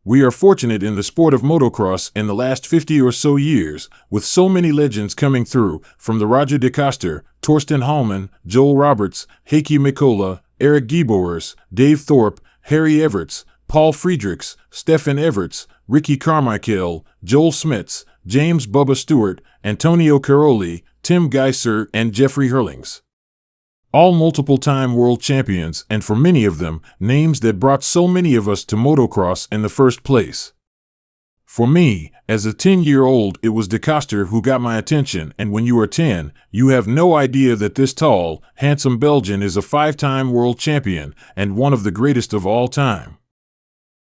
We are fortunate in the sport of motocross in the last 50 or so years, with so many legends coming through, from the Roger de Coster, Torsten Hallman, Joel Roberts, Heikki Mikkola, Eric Giebowers, Dave Thorpe, Harry Everts, Paul Friedrichs, Stefan Everts, Ricky Carmichael, Joel Smits, James Bubba Stewart, Antonio Caroli, Tim Geiser, and Jeffrey Hurlings. All multiple-time world champions, and for many of them, names that brought so many of us to motocross in the first place. For me, as a 10-year-old, it was de Coster who got my attention, and when you are 10, you have no idea that this tall, handsome Belgian is a 5-time world champion, and one of the greatest of all time.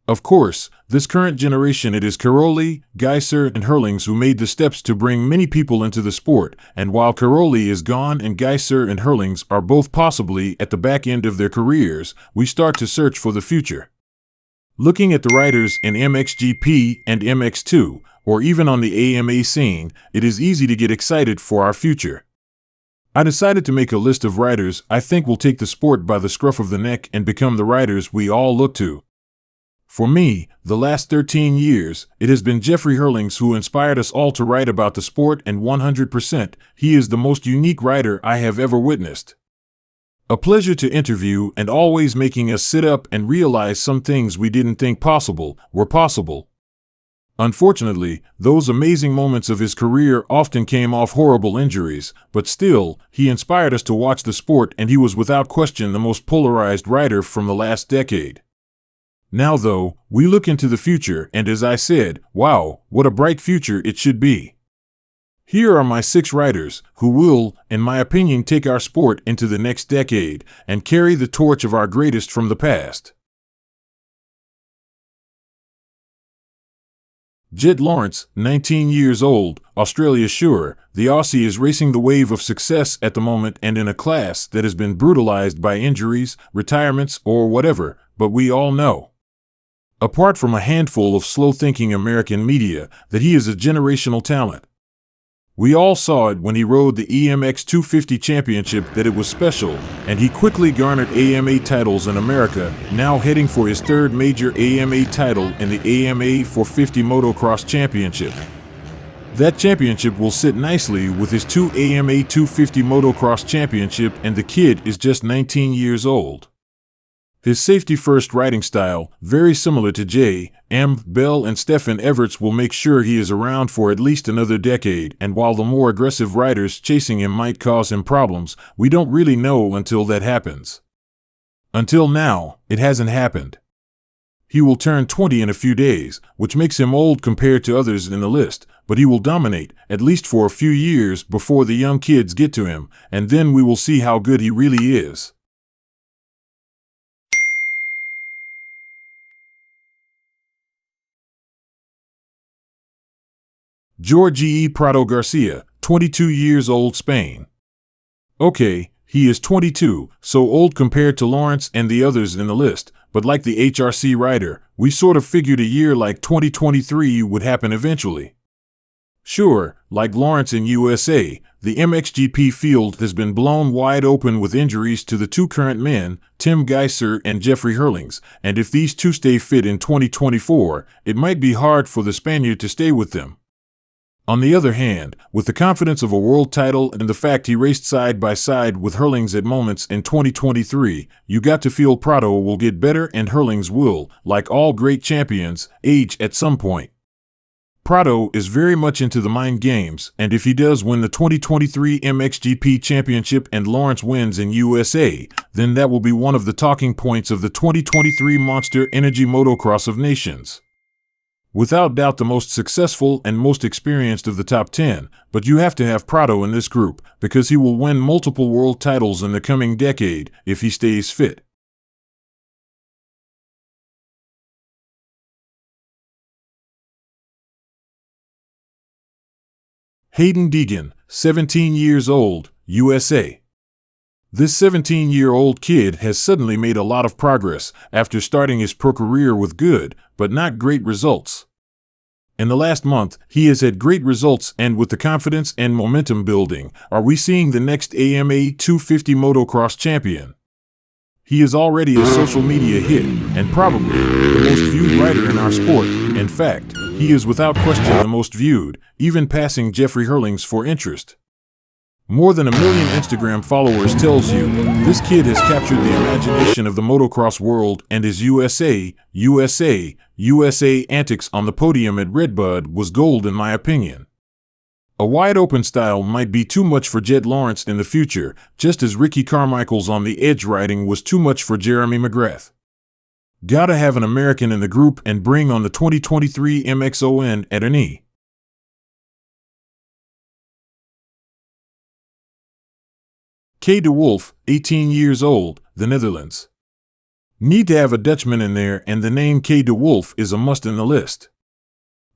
Of course, this current generation, it is Caroli, Geiser, and Hurlings who made the steps to bring many people into the sport, and while Caroli is gone and Geiser and Hurlings are both possibly at the back end of their careers, we start to search for the future. Looking at the riders in MxGP and MX2, or even on the AMA scene, it is easy to get excited for our future. I decided to make a list of riders I think will take the sport by the scruff of the neck and become the riders we all look to. For me, the last 13 years, it has been Jeffrey Hurlings who inspired us all to write about the sport, and 100%, he is the most unique rider I have ever witnessed. A pleasure to interview, and always making us sit up and realize some things we didn't think possible were possible. Unfortunately, those amazing moments of his career often came off horrible injuries, but still, he inspired us to watch the sport, and he was without question the most polarized rider from the last decade. Now though, we look into the future, and as I said, wow, what a bright future it should be. Here are my 6 riders who will, in my opinion, take our sport into the next decade and carry the torch of our greatest from the past. Jett Lawrence, 19 years old, Australia sure, the Aussie is racing the wave of success at the moment and in a class that has been brutalized by injuries, retirements, or whatever, but we all know, apart from a handful of slow-thinking American media, that he is a generational talent. We all saw it when he rode the EMX 250 championship that it was special, and he quickly garnered AMA titles in America, now heading for his 3rd major AMA title in the AMA 450 Motocross Championship. That championship will sit nicely with his 2 AMA 250 Motocross Championship, and the kid is just 19 years old. His safety-first riding style, very similar to J. M. Bell and Stefan Everts, will make sure he is around for at least another decade, and while the more aggressive riders chasing him might cause him problems, we don't really know until that happens. Until now, it hasn't happened. He will turn 20 in a few days, which makes him old compared to others in the list, but he will dominate, at least for a few years before the young kids get to him, and then we will see how good he really is. Jorge Prado Garcia, 22 years old, Spain. Okay, he is 22, so old compared to Lawrence and the others in the list, but like the HRC rider, we sort of figured a year like 2023 would happen eventually. Sure, like Lawrence in USA, the MxGP field has been blown wide open with injuries to the 2 current men, Tim Geiser and Jeffrey Hurlings, and if these 2 stay fit in 2024, it might be hard for the Spaniard to stay with them. On the other hand, with the confidence of a world title and the fact he raced side by side with Hurlings at moments in 2023, you got to feel Prado will get better, and Hurlings will, like all great champions, age at some point. Prado is very much into the mind games, and if he does win the 2023 MxGP Championship and Lawrence wins in USA, then that will be one of the talking points of the 2023 Monsterenergy Motocross of Nations. Without doubt the most successful and most experienced of the top 10, but you have to have Prado in this group, because he will win multiple world titles in the coming decade if he stays fit. Hayden Deacon, 17 years old, USA. This 17-year-old kid has suddenly made a lot of progress after starting his pro career with good, but not great results. In the last month, he has had great results, and with the confidence and momentum building, are we seeing the next AMA 250 motocross champion? He is already a social media hit, and probably the most viewed rider in our sport. In fact, he is without question the most viewed, even passing Jeffrey Hurlings for interest. More than 1 million Instagram followers tells you this kid has captured the imagination of the motocross world, and his USA antics on the podium at Redbull was gold in my opinion. A wide-open style might be too much for Jed Lawrence in the future, just as Ricky Carmichael's on the edge riding was too much for Jeremy McGrath. Gotta have an American in the group and bring on the 2023 MXON at an E. DeWolf, 18 years old, the Netherlands. Need to have a Dutchman in there, and the name DeWolf is a must in the list.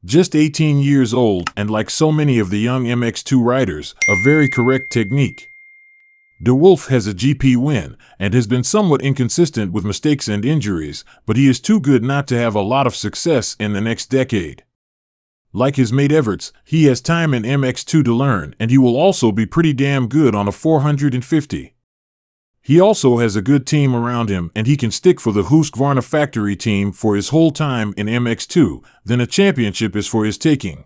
Just 18 years old, and like so many of the young MX2 riders, a very correct technique. DeWolf has a GP win, and has been somewhat inconsistent with mistakes and injuries, but he is too good not to have a lot of success in the next decade. Like his mate Everts, he has time in MX2 to learn, and he will also be pretty damn good on a 450. He also has a good team around him, and he can stick for the Husqvarna factory team for his whole time in MX2, then a championship is for his taking.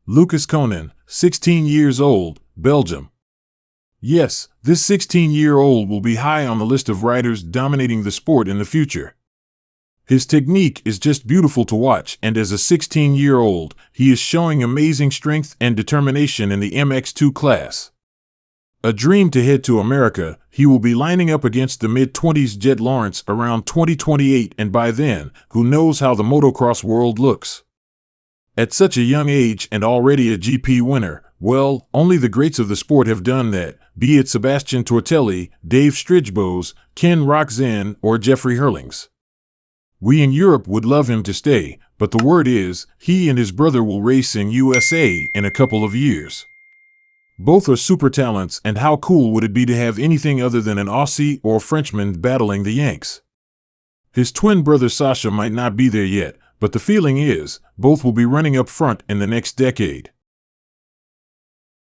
Lucas Conan, 16 years old, Belgium. Yes, this 16-year-old will be high on the list of riders dominating the sport in the future. His technique is just beautiful to watch, and as a 16-year-old, he is showing amazing strength and determination in the MX2 class. A dream to head to America, he will be lining up against the mid-20s Jed Lawrence around 2028, and by then, who knows how the motocross world looks. At such a young age and already a GP winner, well, only the greats of the sport have done that, be it Sebastian Tortelli, Dave Strijbos, Ken Roczen, or Jeffrey Hurlings. We in Europe would love him to stay, but the word is, he and his brother will race in USA in a couple of years. Both are super talents, and how cool would it be to have anything other than an Aussie or Frenchman battling the Yanks? His twin brother Sasha might not be there yet, but the feeling is, both will be running up front in the next decade.